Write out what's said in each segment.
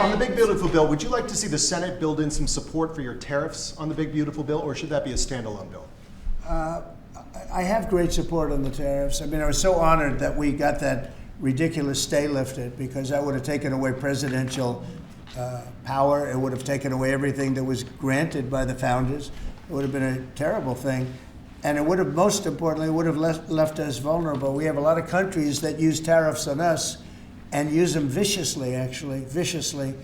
On the big beautiful bill, would you like to see the Senate build in some support for your tariffs on the big beautiful bill, or should that be a standalone bill? I have great support on the tariffs. I mean, I was so honored that we got that ridiculous stay lifted, because that would have taken away presidential power. It would have taken away everything that was granted by the founders. It would have been a terrible thing. And it would have, most importantly, would have left us vulnerable. We have a lot of countries that use tariffs on us and use them viciously, actually, viciously.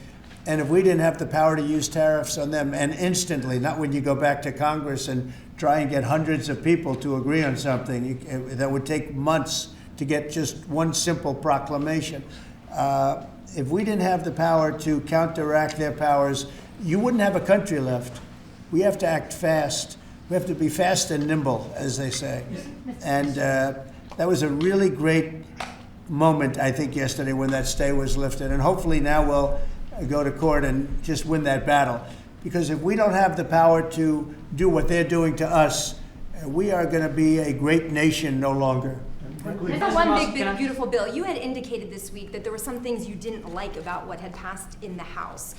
And if we didn't have the power to use tariffs on them, and instantly, not when you go back to Congress and try and get hundreds of people to agree on something, that would take months to get just one simple proclamation. If we didn't have the power to counteract their powers, you wouldn't have a country left. We have to act fast. We have to be fast and nimble, as they say. And that was a really great moment, I think, yesterday when that stay was lifted. And hopefully now we'll go to court and just win that battle. Because if we don't have the power to do what they're doing to us, we are going to be a great nation no longer. There's the one big, beautiful bill. You had indicated this week that there were some things you didn't like about what had passed in the House.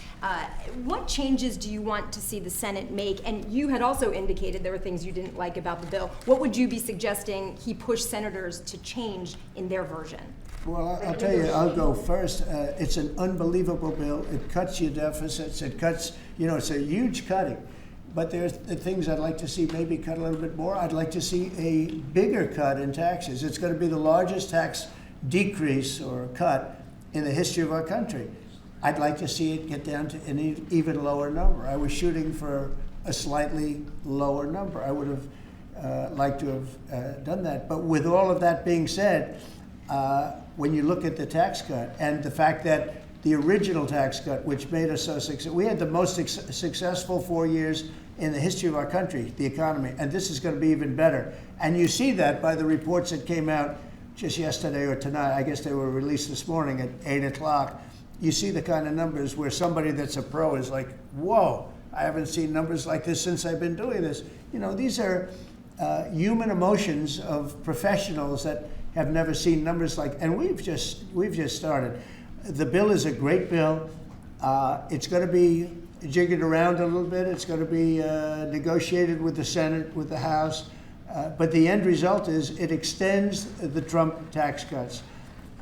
What changes do you want to see the Senate make? And you had also indicated there were things you didn't like about the bill. What would you be suggesting he push senators to change in their version? Well, I'll tell you, I'll go first. It's an unbelievable bill. It cuts your deficits. It cuts, it's a huge cutting. But there's the things I'd like to see maybe cut a little bit more. I'd like to see a bigger cut in taxes. It's going to be the largest tax decrease or cut in the history of our country. I'd like to see it get down to an even lower number. I was shooting for a slightly lower number. I would have liked to have done that. But with all of that being said, when you look at the tax cut and the fact that the original tax cut, which made us so successful, we had the most successful 4 years in the history of our country, the economy, and this is going to be even better. And you see that by the reports that came out just yesterday or tonight. I guess they were released this morning at 8 o'clock. You see the kind of numbers where somebody that's a pro is like, whoa, I haven't seen numbers like this since I've been doing this. These are human emotions of professionals that have never seen numbers like, and we've just started. The bill is a great bill. It's going to be jiggered around a little bit. It's going to be negotiated with the Senate, with the House. But the end result is it extends the Trump tax cuts.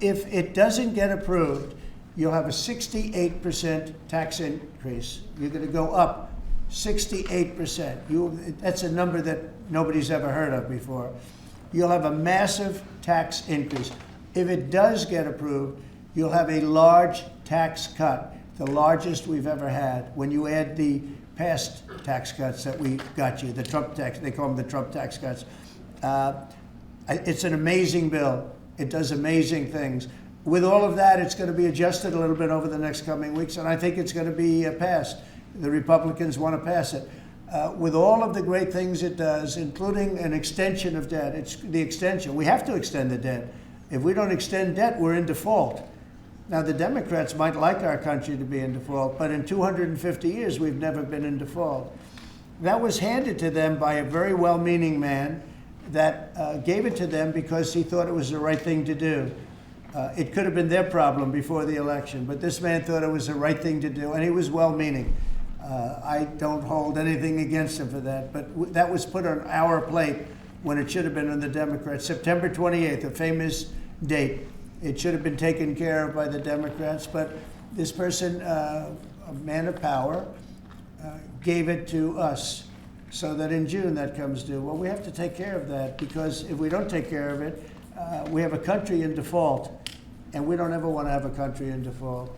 If it doesn't get approved, you'll have a 68% tax increase. You're going to go up 68%. That's a number that nobody's ever heard of before. You'll have a massive tax increase. If it does get approved, you'll have a large tax cut, the largest we've ever had. When you add the past tax cuts that we got you, the Trump tax, they call them the Trump tax cuts. It's an amazing bill. It does amazing things. With all of that, it's going to be adjusted a little bit over the next coming weeks, and I think it's going to be passed. The Republicans want to pass it. With all of the great things it does, including an extension of debt, it's the extension. We have to extend the debt. If we don't extend debt, we're in default. Now, the Democrats might like our country to be in default, but in 250 years, we've never been in default. That was handed to them by a very well-meaning man that gave it to them because he thought it was the right thing to do. It could have been their problem before the election, but this man thought it was the right thing to do, and he was well-meaning. I don't hold anything against him for that, but that was put on our plate when it should have been on the Democrats. September 28th, a famous date. It should have been taken care of by the Democrats, but this person, a man of power, gave it to us so that in June that comes due. Well, we have to take care of that, because if we don't take care of it, we have a country in default, and we don't ever want to have a country in default.